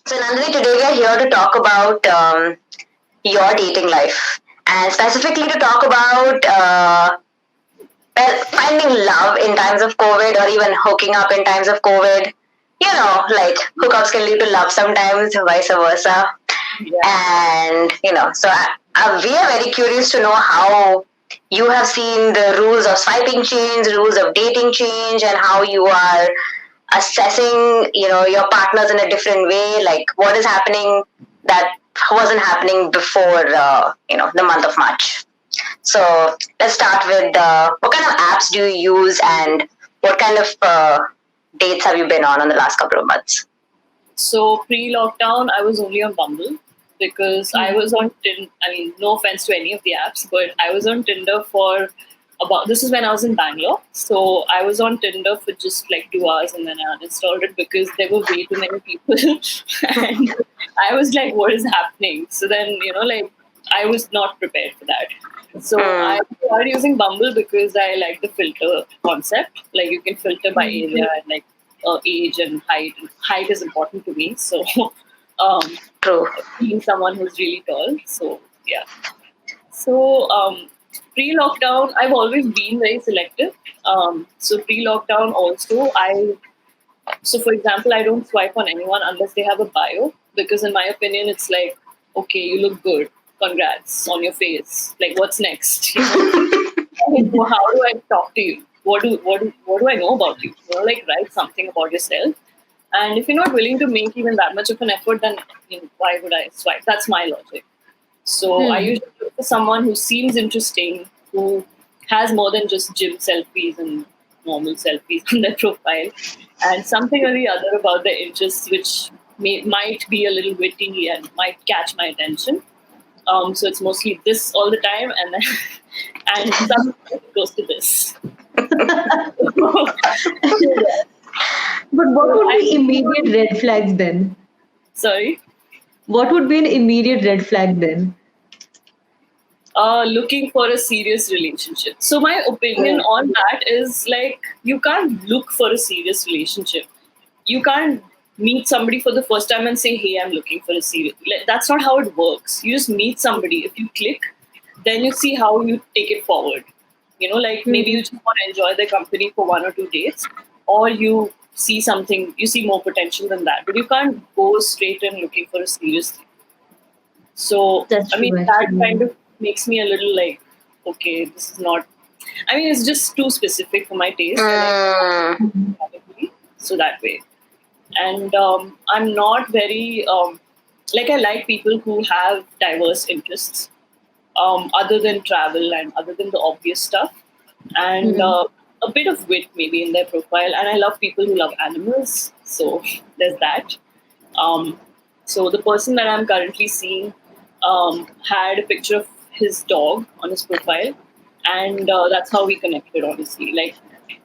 So, Nandini, today we are here to talk about your dating life, and specifically to talk about finding love in times of COVID, or even hooking up in times of COVID. You know, like hookups can lead to love sometimes, vice versa. Yeah. And we are very curious to know how you have seen the rules of swiping change, rules of dating change, and how you are assessing, your partners in a different way. Like what is happening that wasn't happening before, the month of March. So let's start with what kind of apps do you use, and what kind of dates have you been on the last couple of months? So pre-lockdown, I was only on Bumble because I was on Tinder. I mean, no offense to any of the apps, but I was on Tinder for about. This is when I was in Bangalore, so I was on Tinder for just like 2 hours, and then I uninstalled it because there were way too many people, and I was like, "What is happening?" So then, like I was not prepared for that. So I started using Bumble because I like the filter concept. Like you can filter by area and like age and height. Height is important to me. So um, True. being someone who's really tall. So yeah. So pre-lockdown, I've always been very selective. So pre-lockdown also, so for example, I don't swipe on anyone unless they have a bio because in my opinion, it's like, okay, you look good. Congrats on your face. Like, what's next? Like, how do I talk to you? What do I know about you? Like write something about yourself. And if you're not willing to make even that much of an effort, then why would I swipe? That's my logic. So I usually look for someone who seems interesting, who has more than just gym selfies and normal selfies on their profile, and something or the other about their interests, which might be a little witty and might catch my attention. So it's mostly this all the time, and then, and some goes to this. But what So would I be immediate red flags then? sorry. What would be an immediate red flag then? Looking for a serious relationship. So my opinion on that is like you can't look for a serious relationship. You can't meet somebody for the first time and say, "Hey, I'm looking for a serious." Like, that's not how it works. You just meet somebody. If you click, then you see how you take it forward. Like maybe you just want to enjoy their company for 1 or 2 days, or you see something, you see more potential than that. But you can't go straight and looking for a serious thing. So, That's I mean, true, that kind actually. of makes me a little like, okay, this is not, I mean, it's just too specific for my taste. I like category, so that way. And I'm not very, like, I like people who have diverse interests other than travel and other than the obvious stuff. And a bit of wit maybe in their profile. And I love people who love animals. So there's that. Um, so the person that I'm currently seeing had a picture of his dog on his profile, and that's how we connected. Honestly, like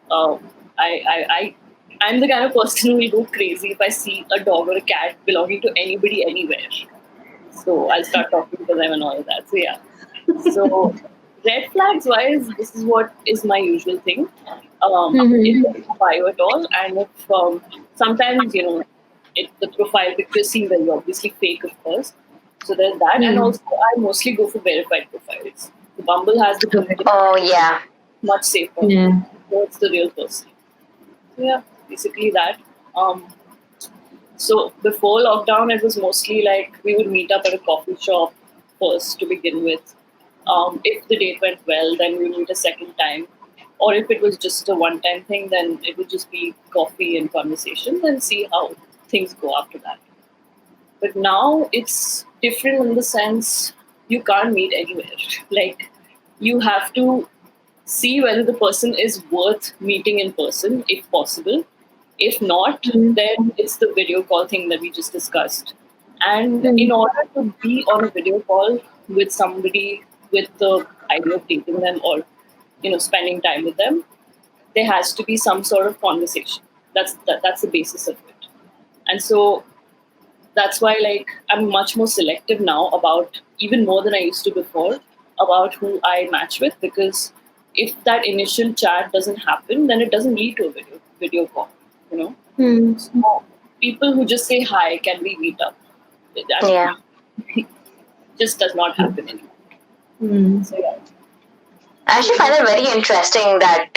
uh, I'm the kind of person who will go crazy if I see a dog or a cat belonging to anybody anywhere. So I'll start talking to them and all of that. So yeah. So red flags wise, this is what is my usual thing. If there's no bio at all, and if sometimes the profile pictures seem very obviously fake, of course. So there's that, and also I mostly go for verified profiles. The Bumble has the blue tick, Oh yeah. much safer. Yeah. So it's the real person. So yeah, basically that. Um, so before lockdown, it was mostly like we would meet up at a coffee shop first to begin with. If the date went well, then we meet a second time. Or if it was just a one-time thing, then it would just be coffee and conversation and see how things go after that. But now it's different in the sense you can't meet anywhere. Like you have to see whether the person is worth meeting in person, if possible. If not, then it's the video call thing that we just discussed. And in order to be on a video call with somebody with the idea of dating them or spending time with them, there has to be some sort of conversation. That's the basis of it. And so that's why like I'm much more selective now about even more than I used to before about who I match with because if that initial chat doesn't happen, then it doesn't lead to a video call, you know. Hmm. So people who just say hi, can we meet up? That Yeah. just does not happen anymore. Hmm. So yeah. I actually find it very interesting that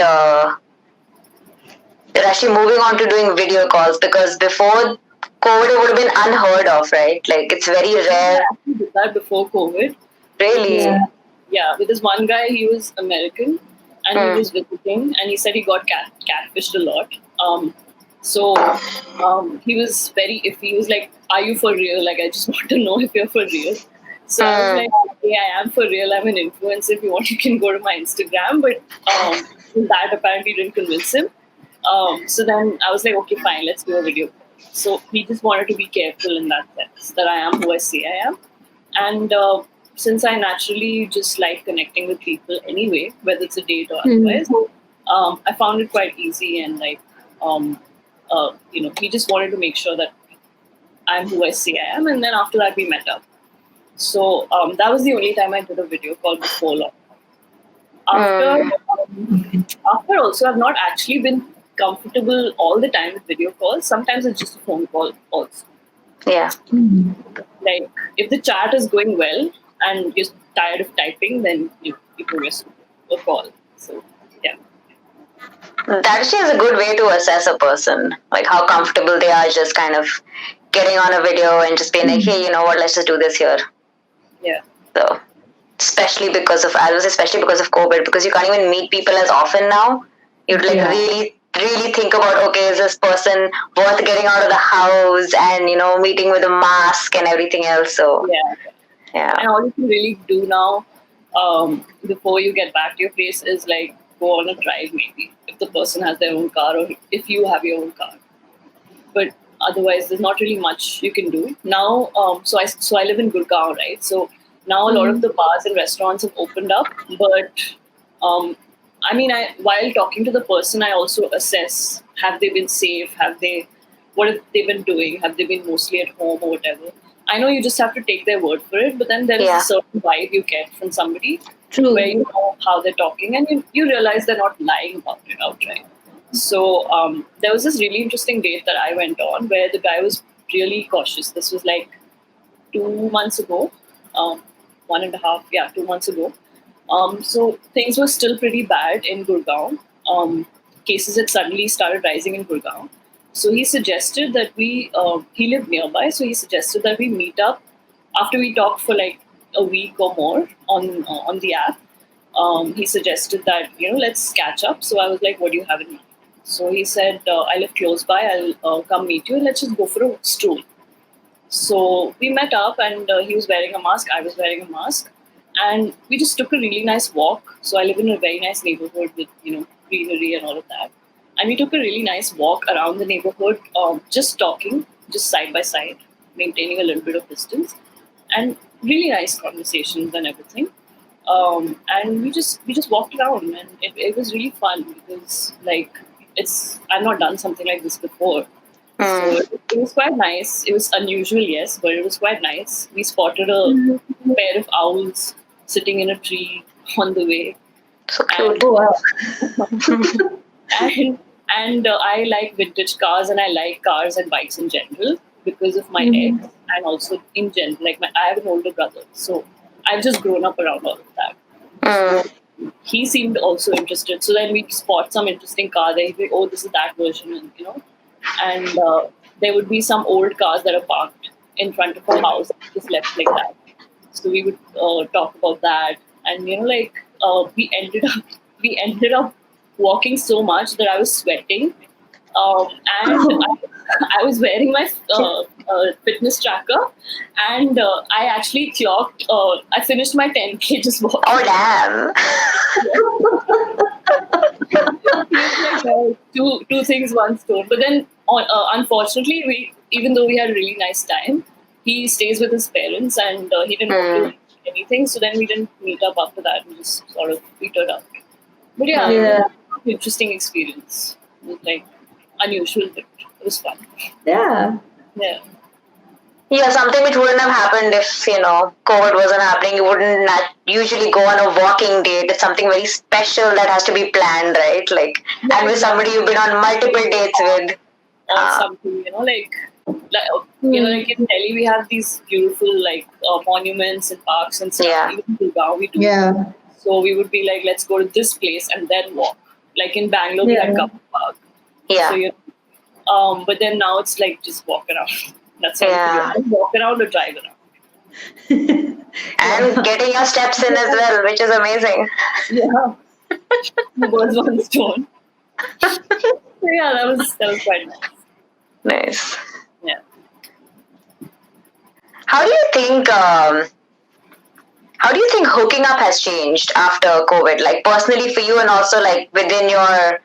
they're actually moving on to doing video calls, because before COVID it would have been unheard of, right? Like it's very I rare. actually did that before COVID. Really. Yeah, with this one guy, he was American and he Hmm. was visiting, and he said he got catfished a lot. So he was very iffy. He was like, "Are you for real? Like, I just want to know if you're for real." So I was like, "Okay, I am for real. I'm an influencer. If you want, you can go to my Instagram." But that apparently didn't convince him. So then I was like, "Okay, fine, let's do a video." So he just wanted to be careful in that sense that I am who I say I am. And since I naturally just like connecting with people anyway, whether it's a date or otherwise, I found it quite easy. And like, he just wanted to make sure that I'm who I say I am. And then after that, we met up. So that was the only time I did a video call before long. After also, I've not actually been comfortable all the time with video calls. Sometimes it's just a phone call also. Yeah. Like if the chat is going well and you're tired of typing, then you progress to a call. So yeah. That actually is a good way to assess a person, like how comfortable they are just kind of getting on a video and just being like, hey, you know what, let's just do this here. Yeah. So, especially because of COVID, because you can't even meet people as often now. You'd like really think about, okay, is this person worth getting out of the house and meeting with a mask and everything else. So Yeah. And all you can really do now, before you get back to your place, is like go on a drive maybe if the person has their own car or if you have your own car. But otherwise, there's not really much you can do now. So I live in Gurgaon, right? So now a lot of the bars and restaurants have opened up, but I mean, while talking to the person, I also assess: have they been safe? What have they been doing? Have they been mostly at home or whatever? I know you just have to take their word for it, but then there is a certain vibe you get from somebody where you know how they're talking, and you realize they're not lying about it outright. So there was this really interesting date that I went on where the guy was really cautious. This was like 2 months ago, 2 months ago. So things were still pretty bad in Gurgaon. Cases had suddenly started rising in Gurgaon. So he suggested that he lived nearby, so he suggested that we meet up after we talked for like a week or more on the app. He suggested that, let's catch up. So I was like, what do you have in mind? So he said, I live close by, I'll come meet you and let's just go for a stroll. So we met up and he was wearing a mask, I was wearing a mask. And we just took a really nice walk. So I live in a very nice neighborhood with, greenery and all of that. And we took a really nice walk around the neighborhood, just talking, just side by side, maintaining a little bit of distance, and really nice conversations and everything. And we just walked around, and it was really fun because I've not done something like this before. So it was quite nice. It was unusual, yes, but it was quite nice. We spotted a pair of owls sitting in a tree on the way. So cute. And I like vintage cars, and I like cars and bikes in general because of my ex, and also in general, I have an older brother, so I've just grown up around all of that. So he seemed also interested. So then we'd spot some interesting car. They'd be, oh, this is that version, and there would be some old cars that are parked in front of a house, just left like that. So we would talk about that, and we ended up walking so much that I was sweating, and I was wearing my fitness tracker, and I actually clocked. I finished my 10K just walking. Oh damn! Two things, one stone. But then, unfortunately, even though we had a really nice time, he stays with his parents, and he didn't want to do anything. So then we didn't meet up after that. We just sort of petered out. But interesting experience. It was unusual, but it was fun. Yeah. Yeah, something which wouldn't have happened if, COVID wasn't happening. You wouldn't usually go on a walking date. It's something very special that has to be planned, right? And with somebody you've been on multiple dates with. Or something, Like in Delhi, we have these beautiful monuments and parks and stuff. Yeah. Even in Gurgaon, we do. Yeah. So we would be like, let's go to this place and then walk. Like in Bangalore, we had Yeah. Kappal Park. Yeah. So but then now it's like just walk around. That's all you Yeah. can do. Walk around or drive around. And getting your steps in as well, which is amazing. Yeah. The birds one stone. So yeah, that was quite nice. Nice. Yeah. How do you think? How do you think hooking up has changed after COVID? Like personally for you, and also like within your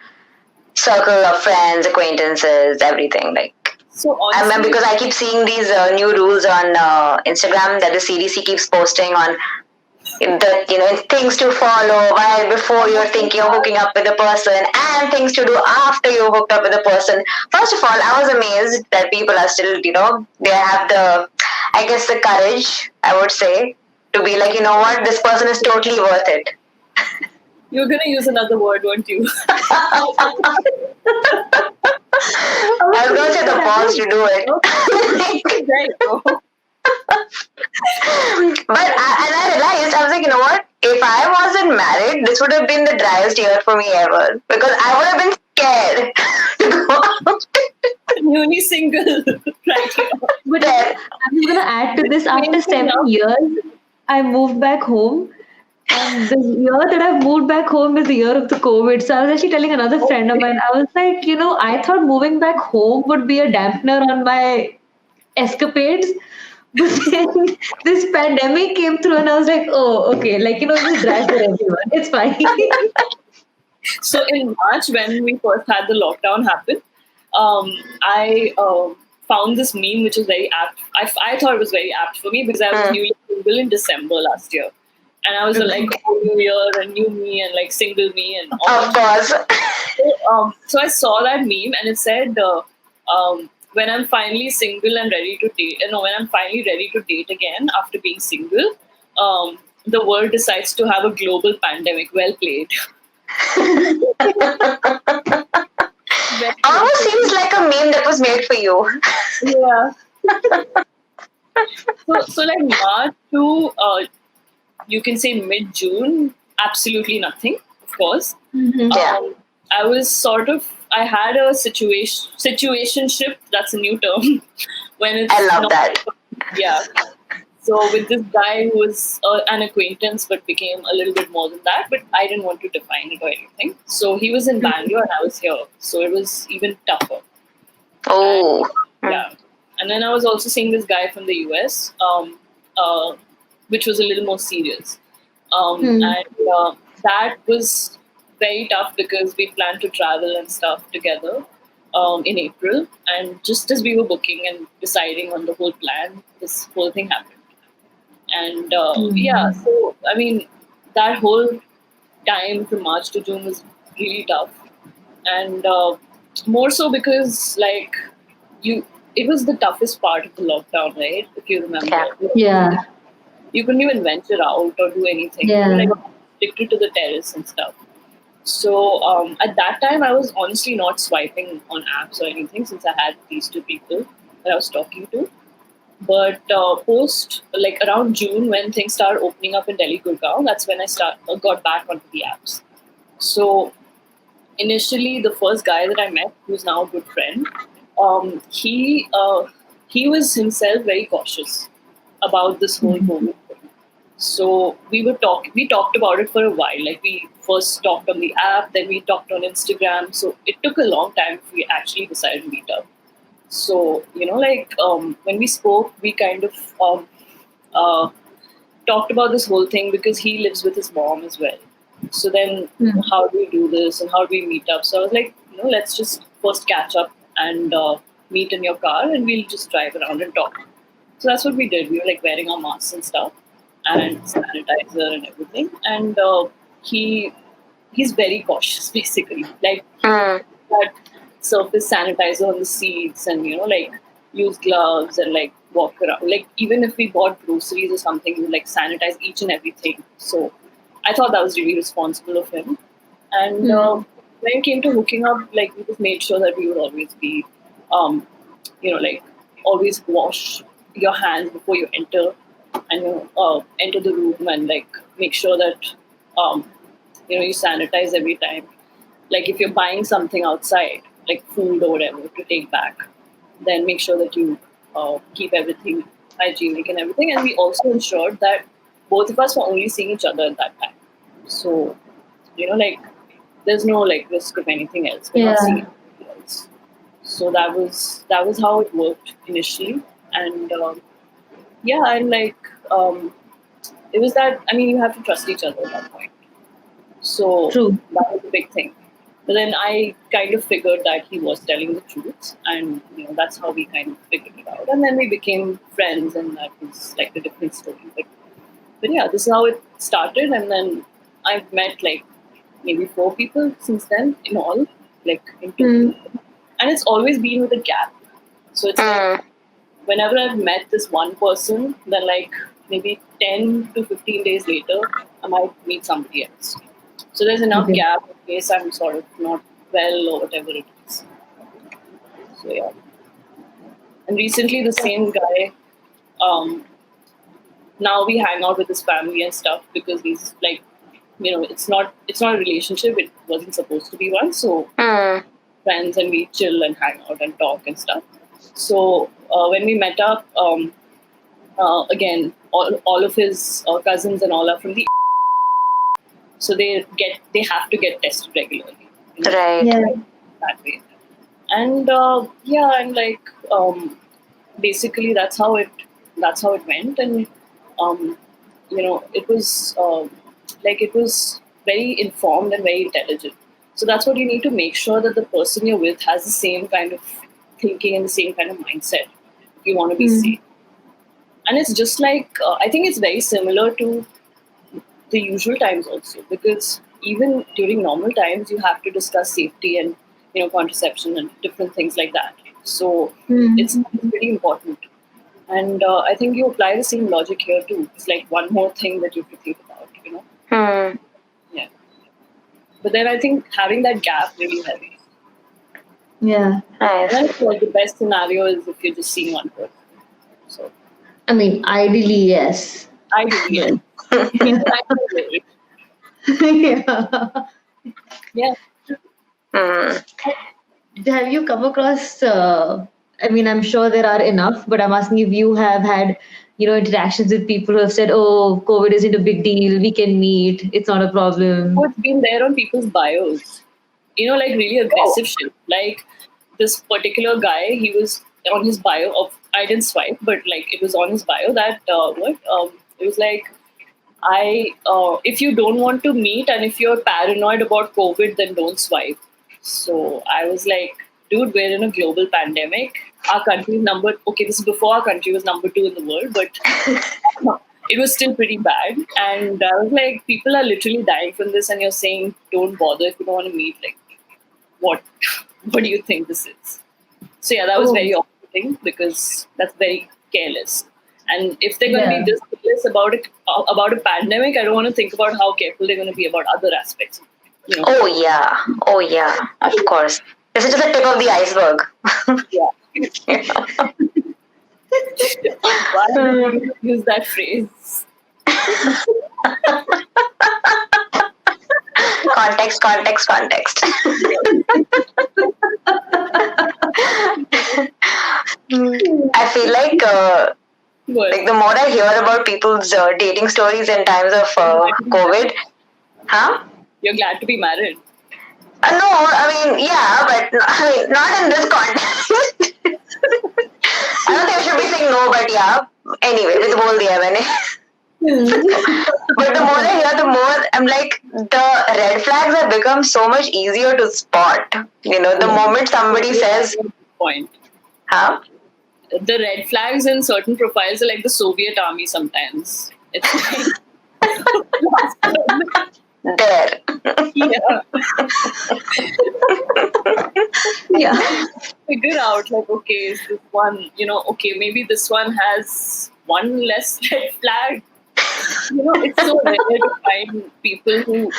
circle of friends, acquaintances, everything. Like So I remember honestly, because I keep seeing these new rules on Instagram that the CDC keeps posting on the things to follow while before you're thinking of hooking up with a person and things to do after you hooked up with a person. First of all, I was amazed that people are still, they have the courage, I would say, to be like, you know what, this person is totally worth it. you're gonna use another word, weren't you? I was going to say the balls to do it. There you go. But I realized, I was like, you know what? If I wasn't married, this would have been the driest year for me ever. Because I would have been scared to go out. Newly single. Right. But I'm just gonna add to this. After 7 years, I moved back home. And the year that I've moved back home is the year of the COVID. So I was actually telling another friend of mine, I was like, I thought moving back home would be a dampener on my escapades. But then this pandemic came through and I was like, oh, okay. Like, this drives for everyone. It's fine. So in March, when we first had the lockdown happen, I found this meme which was very apt. I thought it was very apt for me because I was newly single in December last year. And I was like, oh, new year and new me and like single me and all. Of course. So I saw that meme and it said, when I'm finally single and ready to date, when I'm finally ready to date again after being single, the world decides to have a global pandemic. Well played. Almost seems like a meme that was made for you. Yeah. So like March to you can say mid-June, absolutely nothing, of course. Yeah. I had a situationship, that's a new term. When it's I love that. Yeah. So with this guy who was an acquaintance but became a little bit more than that, but I didn't want to define it or anything. So he was in Bangalore and I was here. So it was even tougher. Oh. Yeah. And then I was also seeing this guy from the US, which was a little more serious. And that was very tough because we planned to travel and stuff together in April. And just as we were booking and deciding on the whole plan, this whole thing happened. And yeah, so I mean, that whole time from March to June was really tough. And more so because like it was the toughest part of the lockdown, right? If you remember. Yeah. You couldn't even venture out or do anything. Yeah. You were like addicted to the terrace and stuff. So at that time, I was honestly not swiping on apps or anything since I had these two people that I was talking to. But post like around June, when things started opening up in Delhi, Gurgaon, that's when I got back onto the apps. So initially, the first guy that I met, who's now a good friend, he was himself very cautious about this whole COVID thing. So we talked about it for a while. Like we first talked on the app, then we talked on Instagram. So it took a long time before we actually decided to meet up. So, when we spoke, we kind of talked about this whole thing because he lives with his mom as well. So then how do we do this and how do we meet up? So I was like, let's just first catch up and meet in your car and we'll just drive around and talk. So that's what we did. We were like wearing our masks and stuff and sanitizer and everything. And he's very cautious basically. Like that surface sanitizer on the seats and use gloves and like walk around. Like even if we bought groceries or something, we would like sanitize each and everything. So I thought that was really responsible of him. And when it came to hooking up, like we just made sure that we would always be like always wash your hands before you enter, and enter the room, and like make sure that you sanitize every time. Like if you're buying something outside, like food or whatever, to take back, then make sure that you keep everything hygienic and everything. And we also ensured that both of us were only seeing each other at that time. So, like there's no like risk of anything else. We're not seeing anything else. So that was how it worked initially. And and like it was that, I mean, you have to trust each other at that point. So True. that was a big thing. But then I kind of figured that he was telling the truth, and that's how we kind of figured it out. And then we became friends, and that was like a different story. But yeah, this is how it started. And then I've met like maybe 4 people since then in all, like in total. And it's always been with a gap. So it's like whenever I've met this one person, then like maybe 10 to 15 days later, I might meet somebody else. So there's enough gap in case I'm sort of not well or whatever it is. So yeah. And recently the same guy, now we hang out with his family and stuff, because he's like, it's not a relationship. It wasn't supposed to be one. So friends, and we chill and hang out and talk and stuff. So when we met up, again, all of his cousins and all are from the, so they have to get tested regularly. Right. That way. And and like basically that's how it went. And it was it was very informed and very intelligent. So that's what you need to make sure, that the person you're with has the same kind of thinking and the same kind of mindset if you want to be safe. And it's just like, I think it's very similar to the usual times also, because even during normal times, you have to discuss safety and, contraception and different things like that. So it's pretty important. And I think you apply the same logic here too. It's like one more thing that you have to think about, Yeah. But then I think having that gap really helps. Yeah. Nice. And then like the best scenario is if you're just seeing one person. So I mean, ideally, yes. ideally, Yeah. yeah. Have you come across, I mean, I'm sure there are enough, but I'm asking if you have had, interactions with people who have said, oh, COVID isn't a big deal, we can meet, it's not a problem. It's been there on people's bios, like really aggressive shit. Like this particular guy, he was on his bio of, I didn't swipe, but like it was on his bio that it was like, if you don't want to meet and if you're paranoid about COVID, then don't swipe. So I was like, dude, we're in a global pandemic. Our country is this is before our country was number 2 in the world, but it was still pretty bad. And I was like, people are literally dying from this, and you're saying don't bother if you don't want to meet. Like, what do you think this is? So yeah, that was very off-putting, because that's very careless. And if they're going to be this careless about a pandemic, I don't want to think about how careful they're going to be about other aspects. Oh yeah, of course. This is just the tip of the iceberg. Yeah. Why do you use that phrase? Context. I feel like the more I hear about people's dating stories in times of COVID, You're glad to be married. No, I mean, yeah, but not in this context. I don't think I should be saying no, but yeah. Anyway, with bol diya maine. But the more I hear, the more I'm like, the red flags have become so much easier to spot. The moment somebody says, point. The red flags in certain profiles are like the Soviet army sometimes. It's like there. Yeah. Figure out like, okay, is this one, okay, maybe this one has one less red flag. It's so rare to find people who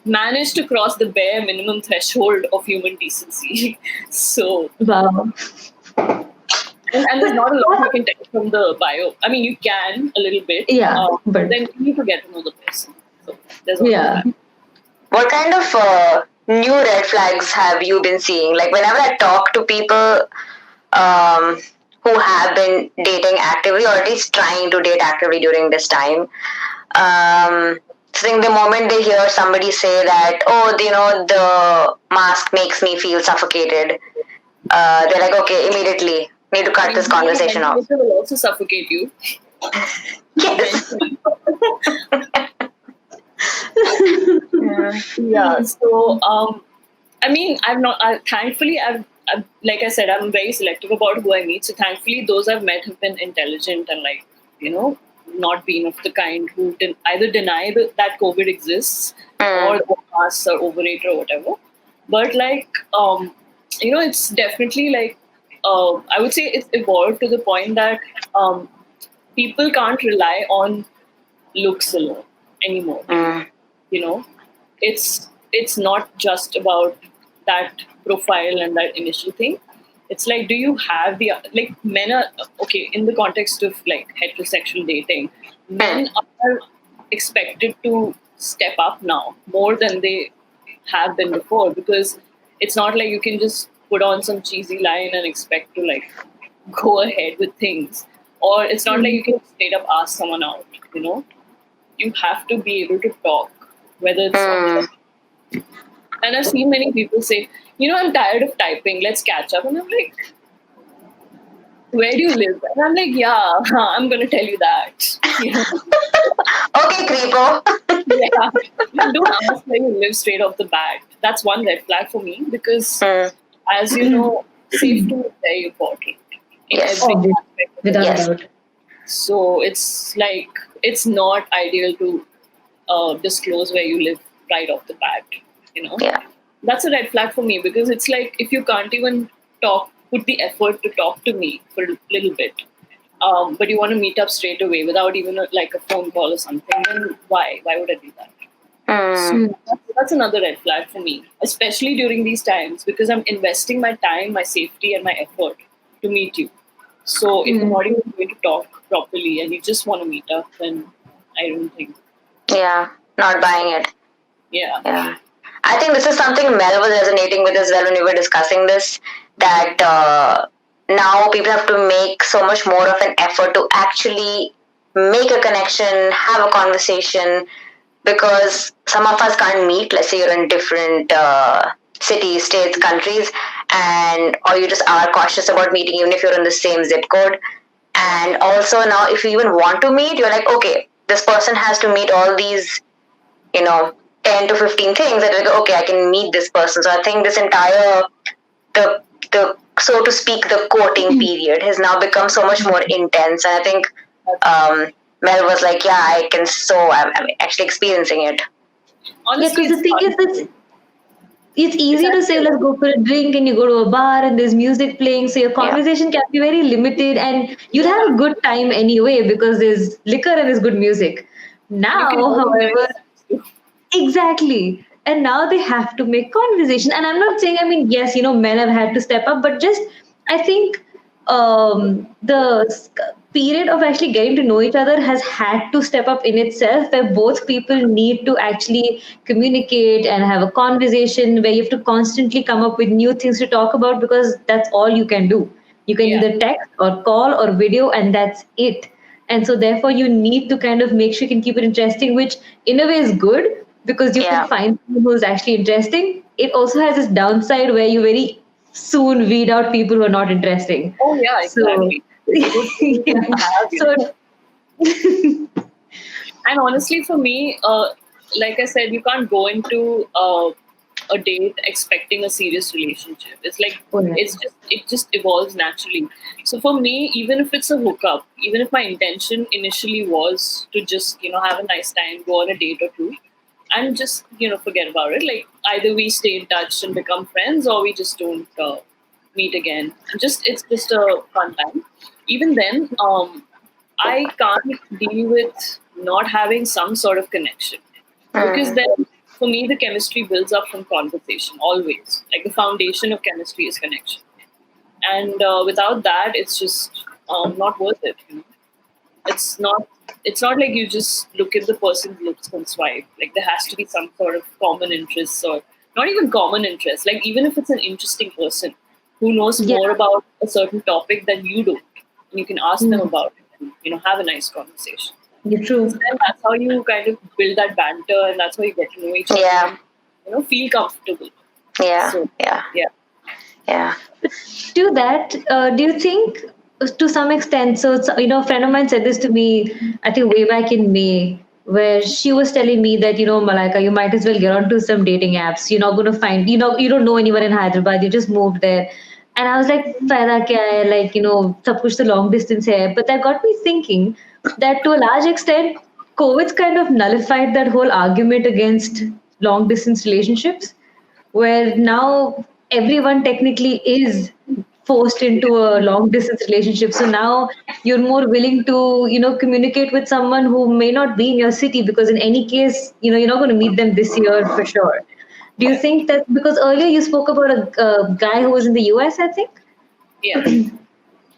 manage to cross the bare minimum threshold of human decency. So Wow. And there's not a lot you can tell from the bio. I mean, you can a little bit, Yeah, but but then you need to get to know the person. So there's also yeah. that. What kind of new red flags have you been seeing? Like whenever I talk to people um, who have been dating actively or at least trying to date actively during this time, I think the moment they hear somebody say that, oh, the mask makes me feel suffocated, they're like, okay, immediately need to I cut mean, this conversation off. ventilator will also suffocate you. Yes. Yeah. So, I mean, thankfully, I've, like I said, I'm very selective about who I meet. So, thankfully, those I've met have been intelligent and, like, not been of the kind who either deny that COVID exists or the masks are overrated or whatever. But, like, it's definitely like, I would say it's evolved to the point that people can't rely on looks alone anymore. You know, it's not just about that profile and that initial thing. It's like, do you have the, like, men are okay in the context of like heterosexual dating, men are expected to step up now more than they have been before, because it's not like you can just put on some cheesy line and expect to like go ahead with things, or it's not like you can straight up ask someone out. You have to be able to talk, whether it's and I've seen many people say, I'm tired of typing, let's catch up. And I'm like, where do you live? And I'm like, yeah, I'm going to tell you that. Okay, creepo. Yeah. Don't ask where you live straight off the bat. That's one red flag for me, because, as you know, safety is very important in Yes. every Obvious. aspect. Without Yes. a doubt. So it's like, it's not ideal to disclose where you live right off the bat. Yeah. That's a red flag for me, because it's like, if you can't even put the effort to talk to me for a little bit, but you want to meet up straight away without even like a phone call or something, then why would I do that? So that's another red flag for me, especially during these times, because I'm investing my time, my safety, and my effort to meet you. So if you're not even going to talk properly and you just want to meet up, then I don't think. Yeah. Not buying it. Yeah. Yeah. I think this is something Mel was resonating with as well when we were discussing this, that now people have to make so much more of an effort to actually make a connection, have a conversation, because some of us can't meet. Let's say you're in different cities, states, countries, and or you just are cautious about meeting even if you're in the same zip code. And also now, if you even want to meet, you're like, okay, this person has to meet all these, 10 to 15 things that like, okay, I can meet this person. So I think this entire, the so to speak, the courting period has now become so much more intense. And I think Mel was like, yeah, I'm actually experiencing it. Honestly, Because the thing is, it's easy to say, let's go for a drink, and you go to a bar and there's music playing. So your conversation can be very limited and you'll have a good time anyway because there's liquor and there's good music. Now, however, exactly. And now they have to make conversation. And I'm not saying, I mean, yes, men have had to step up, but just, I think period of actually getting to know each other has had to step up in itself, where both people need to actually communicate and have a conversation, where you have to constantly come up with new things to talk about, because that's all you can do. You can either text or call or video, and that's it. And so therefore you need to kind of make sure you can keep it interesting, which in a way is good, because you can find someone who's actually interesting. It also has this downside where you very soon weed out people who are not interesting. Oh yeah, exactly. So and honestly, for me, like I said, you can't go into a date expecting a serious relationship. It's like it just evolves naturally. So for me, even if it's a hookup, even if my intention initially was to just have a nice time, go on a date or two, and just forget about it. Like either we stay in touch and become friends, or we just don't meet again. It's just a fun time. Even then, I can't deal with not having some sort of connection, because then for me the chemistry builds up from conversation always. Like the foundation of chemistry is connection, and without that, it's just not worth it. You know, it's not. It's not like you just look at the person's looks and swipe. Like there has to be some sort of common interests, or not even common interests. Like even if it's an interesting person who knows Yeah. more about a certain topic than you don't, and you can ask them Mm. about it, and, have a nice conversation. You're true. And that's how you kind of build that banter, and that's how you get to know each other. Yeah. And, feel comfortable. Yeah. So Yeah. yeah. Yeah. To that, do you think to some extent, so a friend of mine said this to me, I think way back in May, where she was telling me that, Malaika, you might as well get onto some dating apps. You're not going to find, you don't know anyone in Hyderabad, you just moved there. And I was like, "Faida kya hai?" Like, sab kuch to long distance hai. But that got me thinking that to a large extent, COVID's kind of nullified that whole argument against long distance relationships, where now everyone technically is forced into a long distance relationship. So now you're more willing to communicate with someone who may not be in your city, because in any case you're not going to meet them this year for sure. Do you think that, because earlier you spoke about a guy who was in the US, I think? Yeah.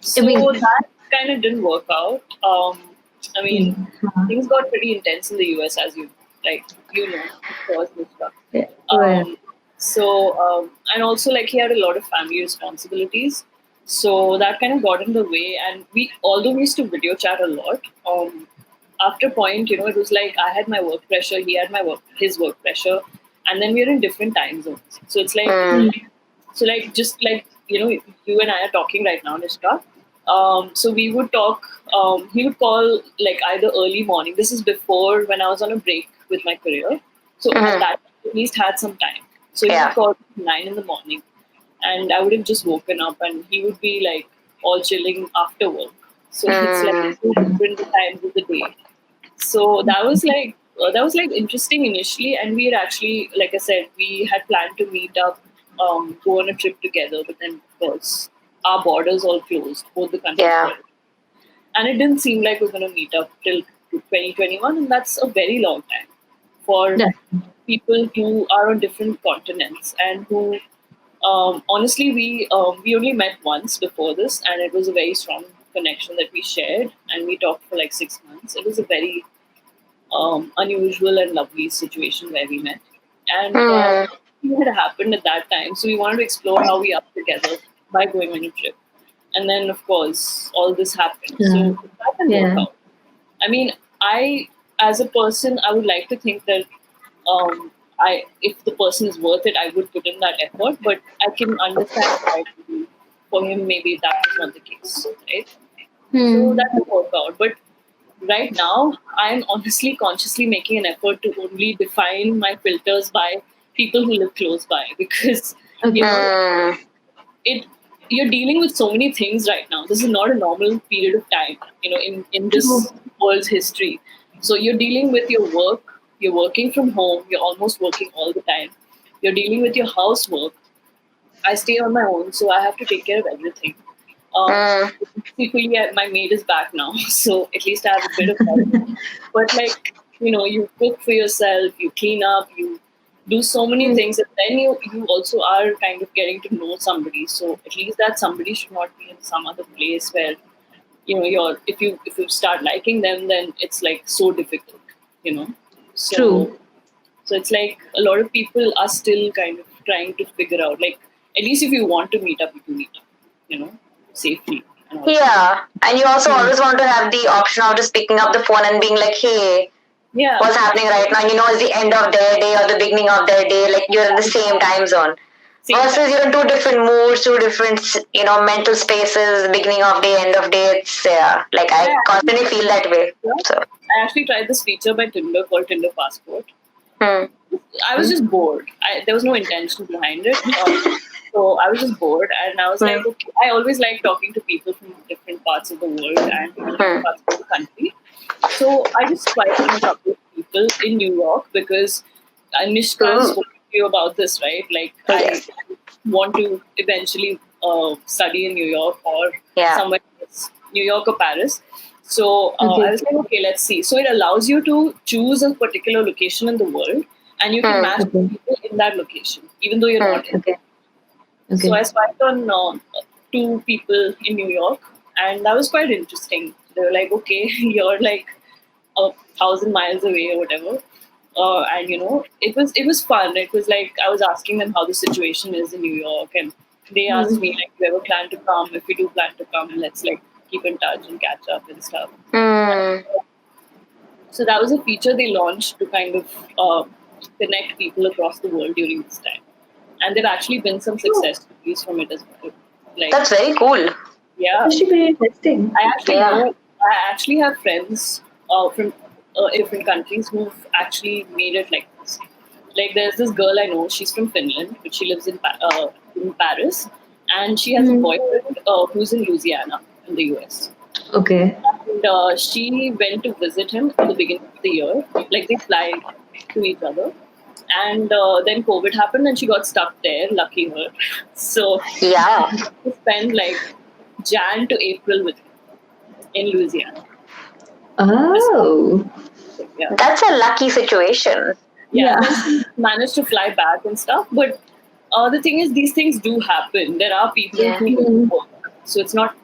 So mean- that kind of didn't work out. I mean, things got pretty intense in the US, as you of course, and stuff. Yeah. Well, And also like he had a lot of family responsibilities, so that kind of got in the way. And although we used to video chat a lot, after a point, it was like I had my work pressure, he had his work pressure, and then we are in different time zones. So it's like, so like just like you and I are talking right now, Nishka. So we would talk. He would call like either early morning. This is before when I was on a break with my career. So at that at least had some time. So he would call at 9 in the morning, and I would have just woken up, and he would be like all chilling after work. So it's like two different times of the day. So that was like interesting initially, and we had actually, like I said, we had planned to meet up, go on a trip together, but then of course our borders all closed, both the countries. Yeah. Were. And it didn't seem like we're going to meet up till 2021, and that's a very long time for people who are on different continents and who, honestly, we only met once before this, and it was a very strong connection that we shared, and we talked for like 6 months. It was a very unusual and lovely situation where we met, and it had happened at that time. So we wanted to explore how we are together by going on a trip. And then, of course, all this happened. So that didn't work out. I mean, as a person, I would like to think that if the person is worth it, I would put in that effort. But I can understand why for him, maybe that was not the case, right? So that didn't work out. But right now, I'm honestly consciously making an effort to only define my filters by people who live close by, because you're dealing with so many things right now. This is not a normal period of time, in this world's history. So you're dealing with your work, you're working from home, you're almost working all the time. You're dealing with your housework. I stay on my own, so I have to take care of everything. Equally, my maid is back now, so at least I have a bit of help. But you cook for yourself, you clean up, you do so many things, and then you also are kind of getting to know somebody. So at least that somebody should not be in some other place where if you start liking them, then it's like so difficult. So, True. So it's like a lot of people are still kind of trying to figure out, like, at least if you want to meet up, you can meet up, safely. Yeah, and you also always want to have the option of just picking up the phone and being like, hey, what's happening right now? It's the end of their day or the beginning of their day, like you're in the same time zone. Versus you're in two different moods, two different, mental spaces, beginning of day, end of day. It's, like I constantly feel that way. So I actually tried this feature by Tinder called Tinder Passport. I was just bored. There was no intention behind it. So I was just bored, and I was like, okay, I always like talking to people from different parts of the world and different parts of the country. So I just swiped on a couple of people in New York, because Nishka spoke to you about this, right? Like, I want to eventually study in New York or somewhere else, New York or Paris. So I was like, okay, let's see. So it allows you to choose a particular location in the world, and you can match people in that location, even though you're not in. So I swiped on two people in New York, and that was quite interesting. They were like, okay, you're like 1,000 miles away or whatever. And it was fun. It was like I was asking them how the situation is in New York, and they asked me like, "Do you ever plan to come? If we do plan to come, let's like keep in touch and catch up and stuff." Mm. So that was a feature they launched to kind of connect people across the world during this time, and there've actually been some success stories from it as well. Like, That's very cool. yeah, That should be interesting. I actually have friends from different countries who've actually made it like this. Like there's this girl I know, she's from Finland, but she lives in Paris, and she has a boyfriend who's in Louisiana in the US. Okay. And she went to visit him at the beginning of the year. Like they fly to each other. And then COVID happened and she got stuck there, lucky her. So Yeah. she spent like Jan to April with him in Louisiana. Oh. Yeah. That's a lucky situation. Yeah. Yeah. Then she managed to fly back and stuff. But the thing is, these things do happen. There are people Yeah. who work. So it's not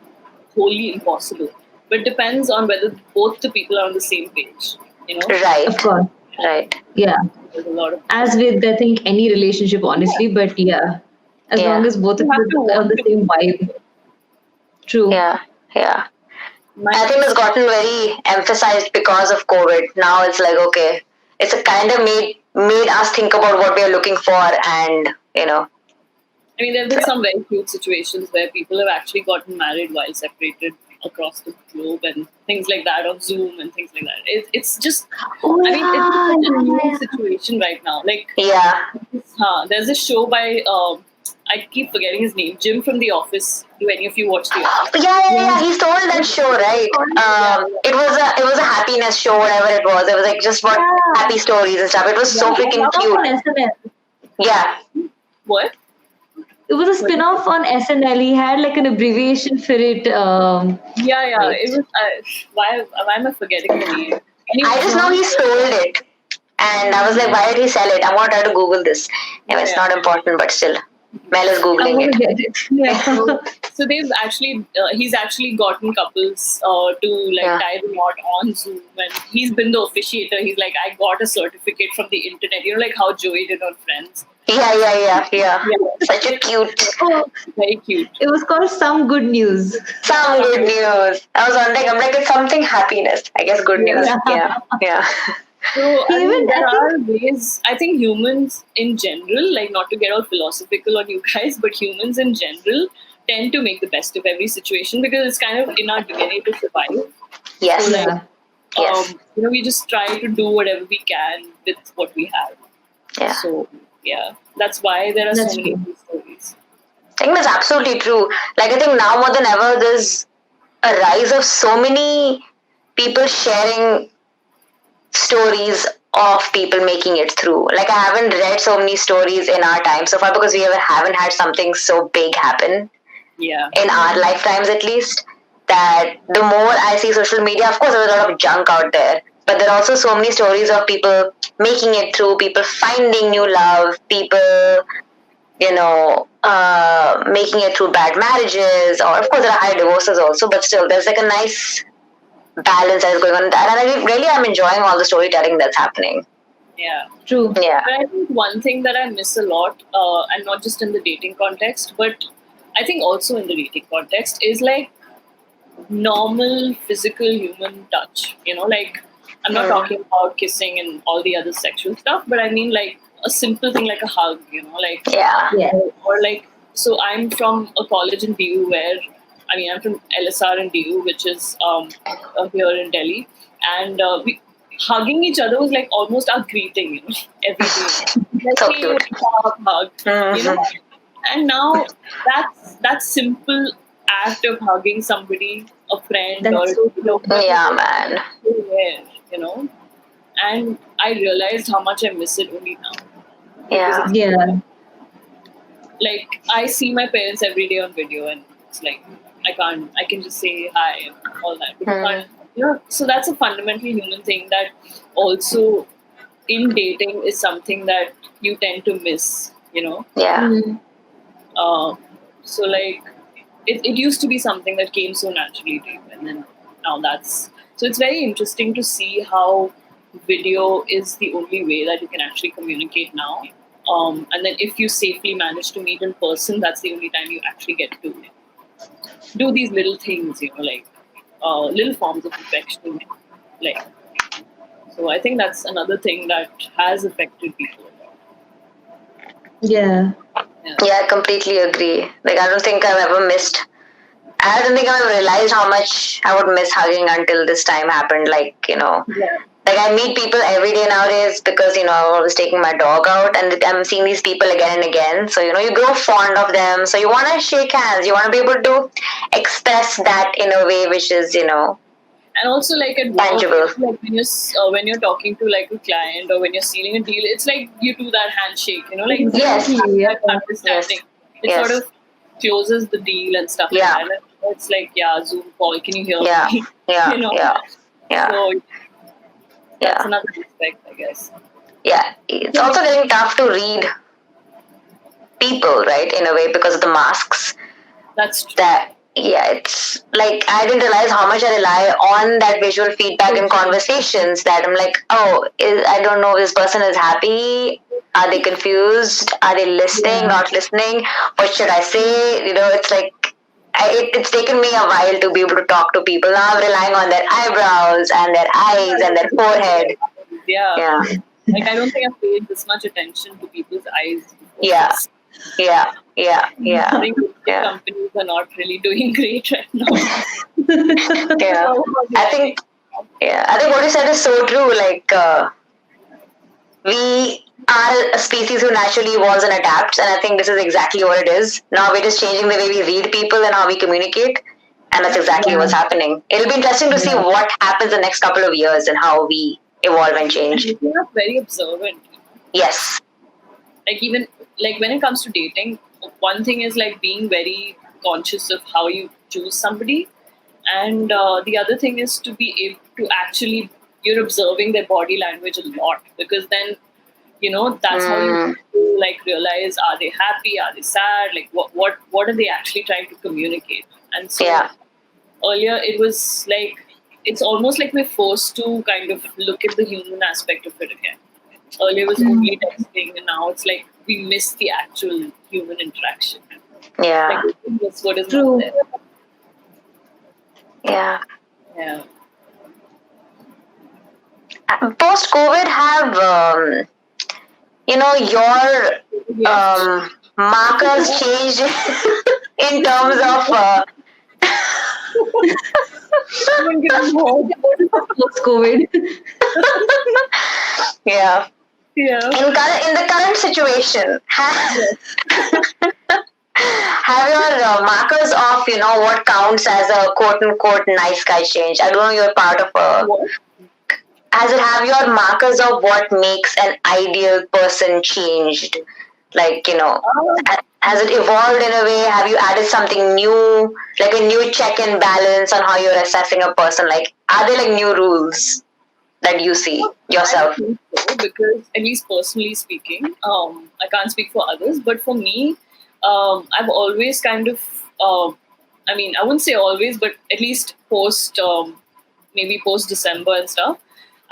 wholly impossible. But it depends on whether both the people are on the same page. Right. Of course. Right. Yeah. There's a lot of As with, I think, any relationship, honestly, but yeah. As Yeah. long as both of You have to you are on want the to- same vibe. True. Yeah. Yeah. my I think it's gotten very emphasized because of COVID. Now it's like, okay, it's a kind of made us think about what we are looking for, and I mean, there have been some very cute situations where people have actually gotten married while separated across the globe and things like that, on Zoom and things like that. It's just, Oh, I mean, it's such a yeah. new situation right now. Like, yeah. there's a show by, I keep forgetting his name, Jim from The Office. Do any of you watch The Office? Yeah. He stole that show, right? It was a happiness show, whatever it was. It was like just about Yeah. happy stories and stuff. It was so freaking Spin-off cute. on SNL. Yeah. What? It was a spin-off on SNL. He had like an abbreviation for it. Yeah. It was, why am I forgetting the name? Anyway, I just know he stole it, and I was like, why did he sell it? I want to try to Google this. Anyway, it's Yeah. not important, but still, Mel is I googling want it. to get it. Yeah. So they've actually, he's actually gotten couples to like Yeah. tie the knot on Zoom, and he's been the officiator. He's like, I got a certificate from the internet. Like how Joey did on Friends. Yeah. Such a cute. Oh, Very cute. it was called Some Good News. Some good news. I was wondering, I'm like, it's something happiness. I guess good news. Yeah. So I Even mean, there I are ways. I think humans in general, like not to get all philosophical on you guys, but humans in general tend to make the best of every situation because it's kind of in our DNA to survive. Yes. So, like, Yeah. Yes. we just try to do whatever we can with what we have. Yeah. So yeah, that's why there are That's so many true. good stories. I think that's absolutely true. Like, I think now more than ever, there's a rise of so many people sharing stories of people making it through. Like, I haven't read so many stories in our time so far because we haven't had something so big happen Yeah. in our lifetimes, at least. That the more I see social media, of course, there's a lot of junk out there, but there are also so many stories of people making it through, people finding new love, people, making it through bad marriages, or of course there are high divorces also, but still there's like a nice balance that is going on, and I'm enjoying all the storytelling that's happening. Yeah. True. Yeah. But I think one thing that I miss a lot, and not just in the dating context, but I think also in the dating context, is like normal physical human touch. Like I'm not talking about kissing and all the other sexual stuff, but I mean like a simple thing like a hug, like Yeah. Yeah. or like, so I'm from a college in DU where, I'm from LSR in DU, which is here in Delhi, and hugging each other was like almost our greeting, every day. Like, So hey, cute. hug. And now that simple act of hugging somebody, a friend, That's or so Yeah, man. so rare, and I realized how much I miss it only now. Yeah. Yeah. Like I see my parents every day on video, and it's like I can just say hi and all that. But so that's a fundamentally human thing that also in dating is something that you tend to miss. Yeah. Mm. So like it used to be something that came so naturally to you, and then now that's so it's very interesting to see how video is the only way that you can actually communicate now. And then if you safely manage to meet in person, that's the only time you actually get to do these little things, like little forms of affection, like. So I think that's another thing that has affected people. Yeah. Yeah, I completely agree. Like, I don't think I've ever missed. I don't think I've ever realized how much I would miss hugging until this time happened. Like, Yeah. like I meet people every day nowadays because, I was taking my dog out and I'm seeing these people again and again. So, you grow fond of them. So you want to shake hands. You want to be able to express that in a way which is, And also, like at work, tangible. like when you're talking to like a client or when you're sealing a deal, it's like you do that handshake, like Yes. that understanding. It Yes. sort of closes the deal and stuff Yeah. like that. And it's like, Zoom call, can you hear Yeah. me? Yeah. Yeah. So that's Yeah. another aspect, I guess. Yeah. It's also getting tough to read people, right, in a way because of the masks. That's true. It's like I didn't realize how much I rely on that visual feedback in conversations that I'm like, I don't know if this person is happy. Are they confused? Are they listening, not listening? What should I say? It's like it's taken me a while to be able to talk to people. Now I'm relying on their eyebrows and their eyes and their forehead. Yeah. Like I don't think I've paid this much attention to people's eyes before. Yeah. I think companies are not really doing great right now. Yeah. I think what you said is so true. Like we are a species who naturally evolves and adapts, and I think this is exactly what it is. Now we're just changing the way we read people and how we communicate, and that's exactly what's happening. It'll be interesting to see what happens the next couple of years and how we evolve and change. You're not very observant. Yes. Like even like when it comes to dating, one thing is like being very conscious of how you choose somebody, and the other thing is to be able to actually you're observing their body language a lot, because then that's how you like realize, are they happy, are they sad, like what are they actually trying to communicate. And so earlier it was like it's almost like we're forced to kind of look at the human aspect of it again. Earlier it was only texting, and now it's like we miss the actual human interaction. Yeah. Like, that's what is True. not there. Yeah. Post COVID, have your markers changed in terms of Post COVID. yeah. In the current situation, have your markers of what counts as a quote unquote nice guy changed? I don't know, you're part of a. Has it have your markers of what makes an ideal person changed? Like, has it evolved in a way? Have you added something new, like a new check and balance on how you're assessing a person? Like, are there like new rules that you see yourself? I think so, because at least personally speaking, I can't speak for others, but for me, I've always kind of, I mean, I wouldn't say always, but at least maybe post December and stuff,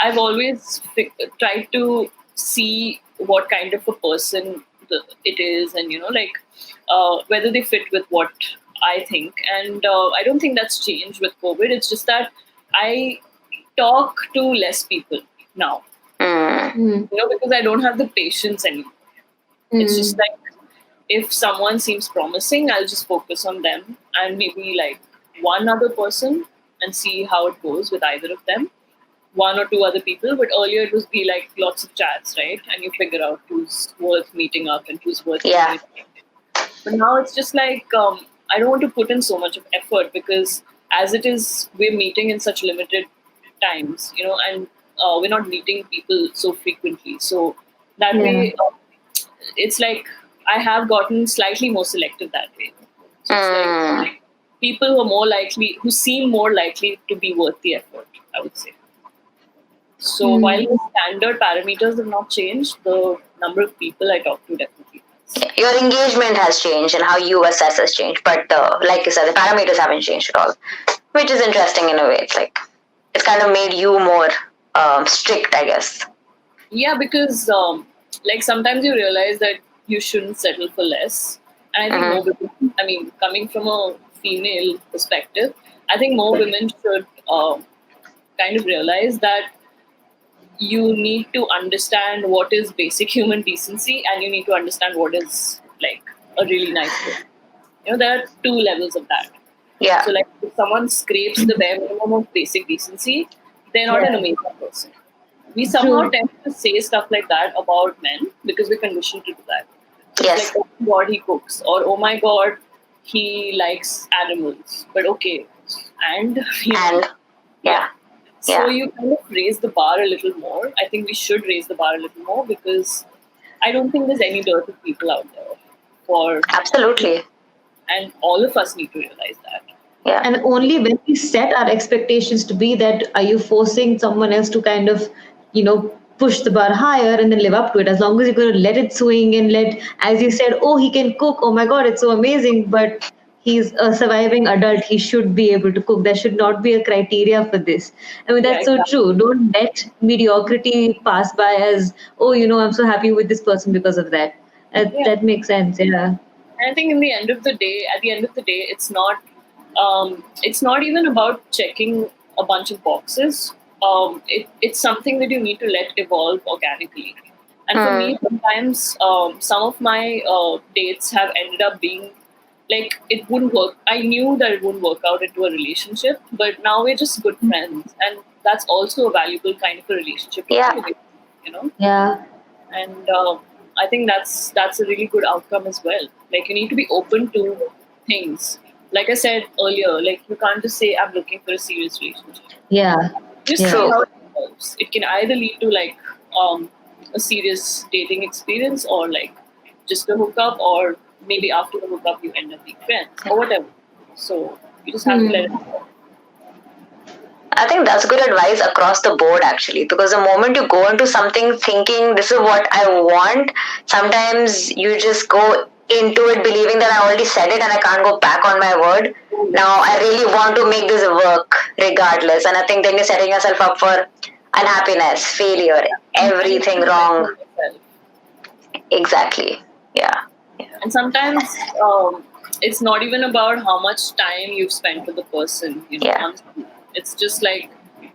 I've always tried to see what kind of a person it is, and whether they fit with what I think. And I don't think that's changed with COVID. It's just that I talk to less people now, because I don't have the patience anymore. It's just like if someone seems promising, I'll just focus on them and maybe like one other person and see how it goes with either of them. One or two other people, but earlier it was be like lots of chats, right? And you figure out who's worth meeting up and who's worth meeting. But now it's just like I don't want to put in so much of effort, because as it is, we're meeting in such limited times, and we're not meeting people so frequently. So that way, it's like I have gotten slightly more selective that way. So it's like people who seem more likely to be worth the effort, I would say. So while the standard parameters have not changed, the number of people I talk to definitely has. Your engagement has changed and how you assess has changed, but like you said, the parameters haven't changed at all, which is interesting in a way. It's kind of made you more strict, I guess. Yeah, because like sometimes you realize that you shouldn't settle for less, and I think more women. I mean, coming from a female perspective, I think more women should kind of realize that you need to understand what is basic human decency, and you need to understand what is like a really nice person. There are two levels of that. Yeah. So, like, if someone scrapes the bare minimum of basic decency, they're not an amazing person. We somehow tend to say stuff like that about men because we're conditioned to do that. Yes. Like, oh my god, he cooks, or oh my god, he likes animals. But okay, and yeah. So you kind of raise the bar a little more. I think we should raise the bar a little more because I don't think there's any dearth of people out there for Absolutely. and all of us need to realize that. Yeah. And only when we set our expectations to be that, are you forcing someone else to kind of, push the bar higher and then live up to it? As long as you're going to let it swing and as you said, oh, he can cook. Oh my God, it's so amazing. But he's a surviving adult. He should be able to cook. There should not be a criteria for this. I mean, that's so true. Don't let mediocrity pass by as, oh, I'm so happy with this person because of that. That makes sense. Yeah. And I think at the end of the day, it's not even about checking a bunch of boxes. It's something that you need to let evolve organically. And for me, sometimes some of my dates have ended up being like it wouldn't work. I knew that it wouldn't work out into a relationship, but now we're just good friends, and that's also a valuable kind of a relationship. Yeah. Yeah. And I think that's a really good outcome as well. Like, you need to be open to things. Like I said earlier, like, you can't just say I'm looking for a serious relationship. Yeah. Just see how it evolves. It can either lead to like a serious dating experience, or like just a hookup, or maybe after the hookup you end up being friends or whatever. So you just have to let it go. I think that's good advice across the board, actually, because the moment you go into something thinking this is what I want, sometimes you just go into it believing that I already said it and I can't go back on my word. Now I really want to make this work regardless, and I think then you're setting yourself up for unhappiness, failure, everything wrong. Exactly. Yeah. And sometimes it's not even about how much time you've spent with the person. It's just like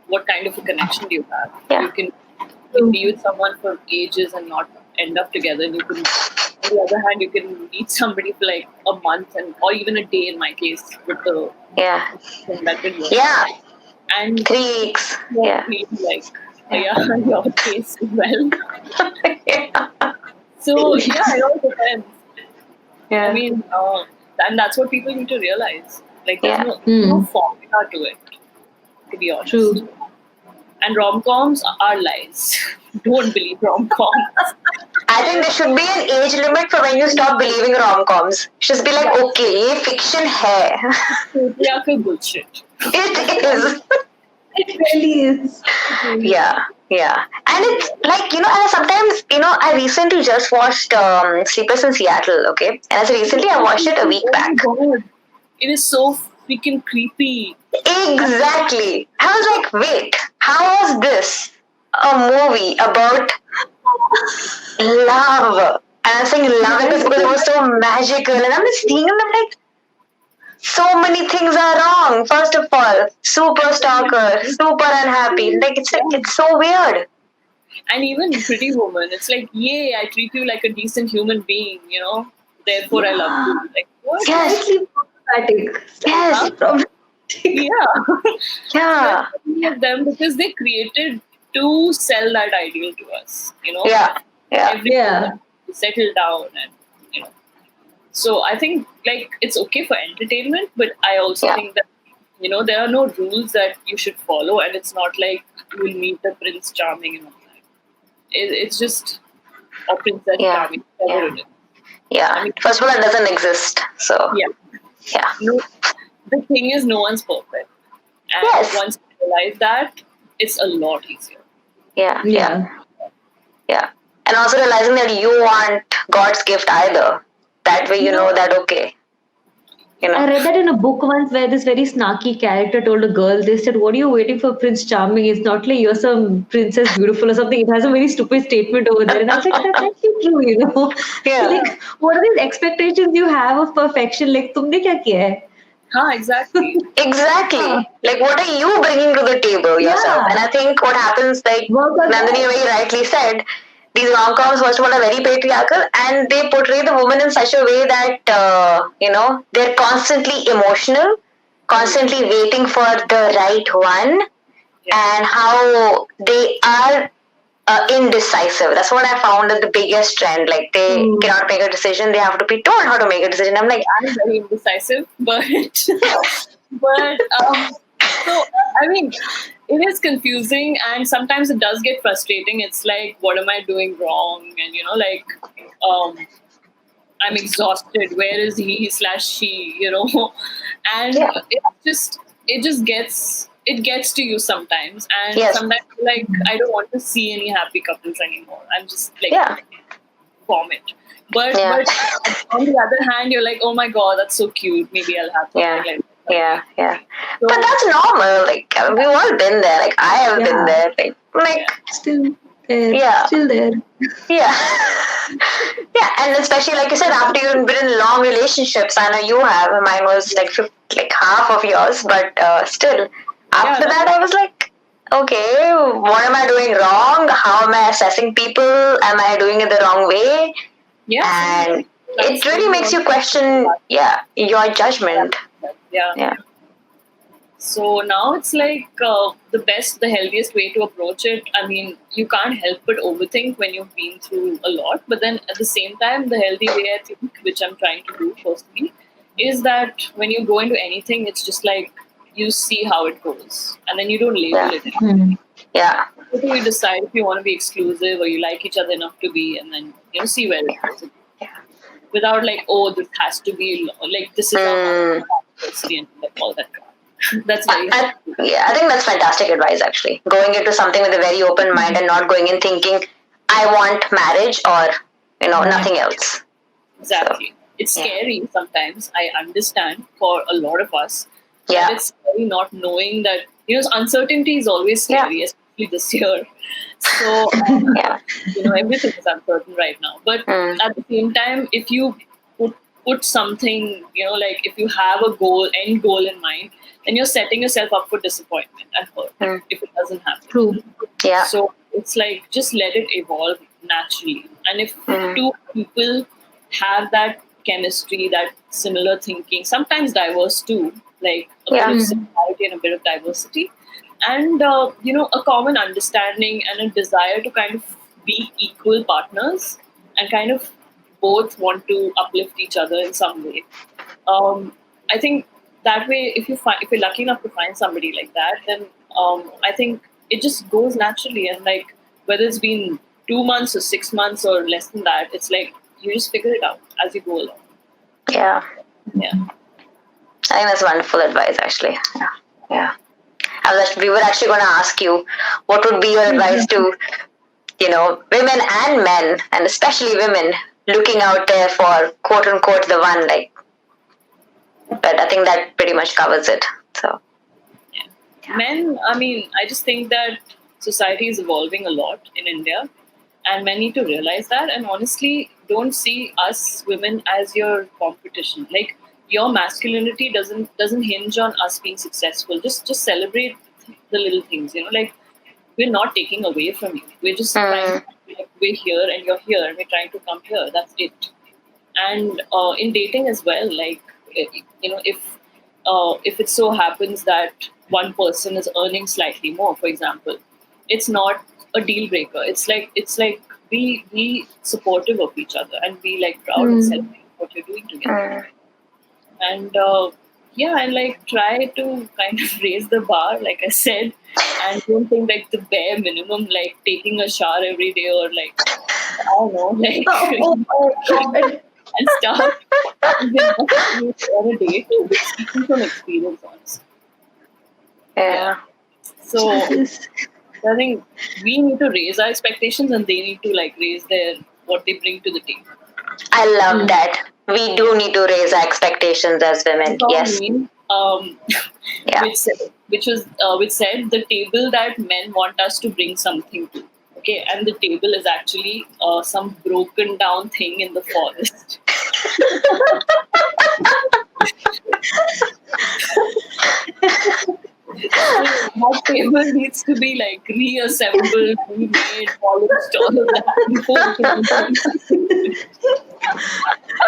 what kind of a connection do you have. You can be with someone for ages and not end up together, and you can, on the other hand, you can meet somebody for like a month or even a day in my case with the that didn't work. And 3 weeks. Your case as well. So it all depends. I mean, and that's what people need to realize. Like, there's no formula to it, to be honest. True. And rom-coms are lies. Don't believe rom-coms. I think there should be an age limit for when you stop believing rom-coms. Just be like, okay, ये fiction है. It's bullshit. It is. It really is. Yeah. And it's like, and sometimes, I recently just watched Sleepless in Seattle, okay? And as recently, I watched it a week back. Oh my God. It is so freaking creepy. Exactly. I was like, wait, how was this a movie about love? And I'm saying love because it was so magical. And I'm just seeing it and I'm like, so many things are wrong. First of all, super stalker, super unhappy. Like, it's so weird. And even Pretty Woman, it's like, yay, I treat you like a decent human being, therefore I love you. Like, what? Yes. Problematic. Yes. Yeah. Of them, because they created to sell that ideal to us, Yeah. Settle down and so I think like it's okay for entertainment, but I also think that there are no rules that you should follow, and it's not like you will meet the Prince Charming and all that. It's just a Princess Charming. I mean, first of all, that doesn't exist. So no, the thing is, no one's perfect, and once you realize that, it's a lot easier. Yeah. And also realizing that you want God's gift either. That way, you know that okay, you I know. read that in a book once where this very snarky character told a girl, they said, "What are you waiting for, Prince Charming? It's not like you're some Princess Beautiful or something." It has a very stupid statement over there. And I was like, that's actually true, you know. Yeah. Like, what are these expectations you have of perfection? Like, tumne kya kiya hai? Exactly. Exactly. Like, what are you bringing to the table yourself? Yeah. And I think what happens, like Work on Nandini that. very rightly said, these rom-coms, first of all, are very patriarchal, and they portray the woman in such a way that, they're constantly emotional, constantly waiting for the right one, Yeah. and how they are indecisive. That's what I found is the biggest trend. Like, they cannot make a decision, they have to be told how to make a decision. I'm like, I'm very indecisive, but so I mean, it is confusing, and sometimes it does get frustrating. It's like, what am I doing wrong? And I'm exhausted. Where is he slash she? And Yeah. it gets to you sometimes, and Yes. sometimes like I don't want to see any happy couples anymore. I'm just like Yeah. vomit. But Yeah. on the other hand, you're like, oh my god, that's so cute. Maybe I'll have Yeah. something like that. Yeah. So, But that's normal. Like, we've all been there. Like, I have been Yeah. there. Like, Still there. Yeah. Still there. yeah. Yeah, and especially like you said, after you've been in long relationships, I know you have. Mine was like half of yours, but still, after that, I was like, okay, what am I doing wrong? How am I assessing people? Am I doing it the wrong way? yeah. And it really makes you question, your judgment. Yeah. So now it's like the healthiest way to approach it. I mean, you can't help but overthink when you've been through a lot. But then at the same time, the healthy way, I think, which I'm trying to do personally, is that when you go into anything, it's just like you see how it goes, and then you don't label it. Yeah. So you decide if you want to be exclusive or you like each other enough to be, and then see where it goes. Without like, oh, this has to be like this is our and like all that. That's very I think that's fantastic advice, actually. Going into something with a very open mind and not going in thinking, I want marriage or, nothing else. Exactly. So, it's scary sometimes. I understand for a lot of us. Yeah. It's scary not knowing that, uncertainty is always scary, especially this year. So, everything is uncertain right now. But at the same time, if you put something, like if you have a end goal in mind, then you're setting yourself up for disappointment and hurt if it doesn't happen. True. Yeah. So it's like, just let it evolve naturally. And if two people have that chemistry, that similar thinking, sometimes diverse too, like a bit of similarity and a bit of diversity, and a common understanding and a desire to kind of be equal partners and kind of both want to uplift each other in some way. I think that way, if you're lucky enough to find somebody like that, then I think it just goes naturally. And like, whether it's been 2 months or 6 months or less than that, it's like you just figure it out as you go along. Yeah. Yeah. I think that's wonderful advice, actually. Yeah. We were actually going to ask you, what would be your advice to, women and men, and especially women, looking out there for quote unquote the one, like. But I think that pretty much covers it. So. Yeah. Men, I mean, I just think that society is evolving a lot in India, and men need to realize that. And honestly, don't see us women as your competition. Like, your masculinity doesn't hinge on us being successful. Just celebrate the little things. Like, we're not taking away from you. We're just trying. We're here and you're here, and we're trying to come here. That's it. And in dating as well, like, if it so happens that one person is earning slightly more, for example, it's not a deal breaker. It's like be supportive of each other and be like proud and celebrate what you're doing together. And and like, try to kind of raise the bar, like I said, and don't think like the bare minimum, like taking a shower every day or like, I don't know, like and stuff. On a date, speaking from experience, honestly. Yeah. So I think we need to raise our expectations, and they need to like raise what they bring to the table. I love Mm. that. We do need to raise our expectations as women. saw a Yes. meme, Yeah. which said the table that men want us to bring something to. Okay, and the table is actually some broken down thing in the forest. So that table needs to be like reassembled, remade, polished, all of that before we can even.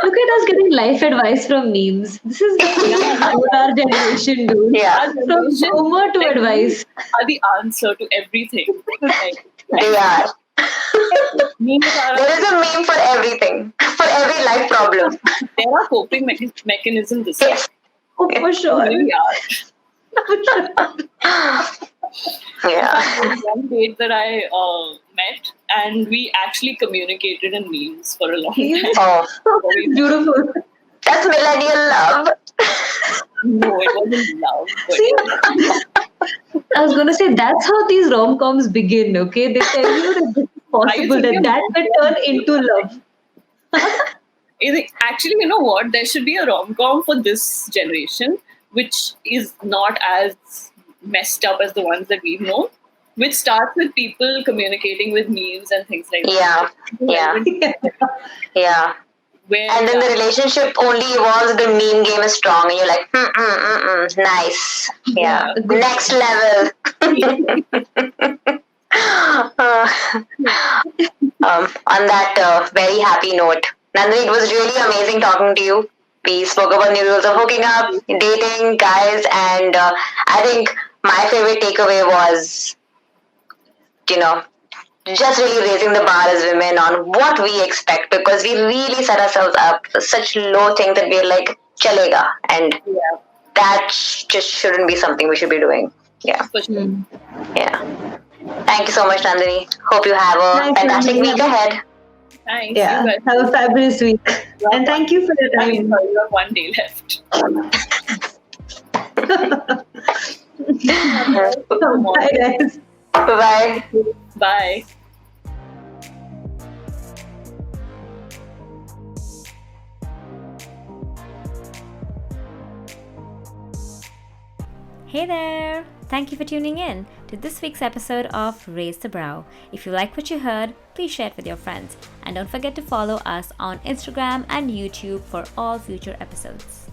Look at us getting life advice from memes. This is what our generation do. Yeah. Our From generation, humor to like, advice. are the answer to everything. Like, They are. memes are There is a meme for everything, for every life problem. there are coping mechanisms. This Yes. Oh, for sure. really are. For sure. Yeah. There was one date that I met, and we actually communicated in memes for a long time. Oh, Beautiful. that's millennial love. No, it wasn't love. But See, I was gonna say that's how these rom-coms begin, okay? They tell you that this is possible, thinking that can turn into love. actually, you know what? There should be a rom com for this generation, which is not as messed up as the ones that we've known, which starts with people communicating with memes and things like Yeah. that. Yeah. Yeah. Where And then the relationship only evolves. The meme game is strong, and you're like, nice. Yeah. Yeah. Next level. Uh, on that very happy note, Nandini, it was really amazing talking to you. We spoke about new rules of hooking up, dating, guys, and I think my favorite takeaway was, you know, just really raising the bar as women on what we expect, because we really set ourselves up for such low things that we're like, chalega, and yeah, that just shouldn't be something we should be doing. Yeah, for sure. Mm. yeah. Thank you so much, Nandini. Hope you have a Thanks, fantastic Nandini. week ahead. Thanks. Yeah. You guys. Have a fabulous week. And thank you for your I time. mean, you have one day left. Bye, guys. Bye. Bye. Hey there! Thank you for tuning in to this week's episode of Raise the Brow. If you like what you heard, please share it with your friends. And don't forget to follow us on Instagram and YouTube for all future episodes.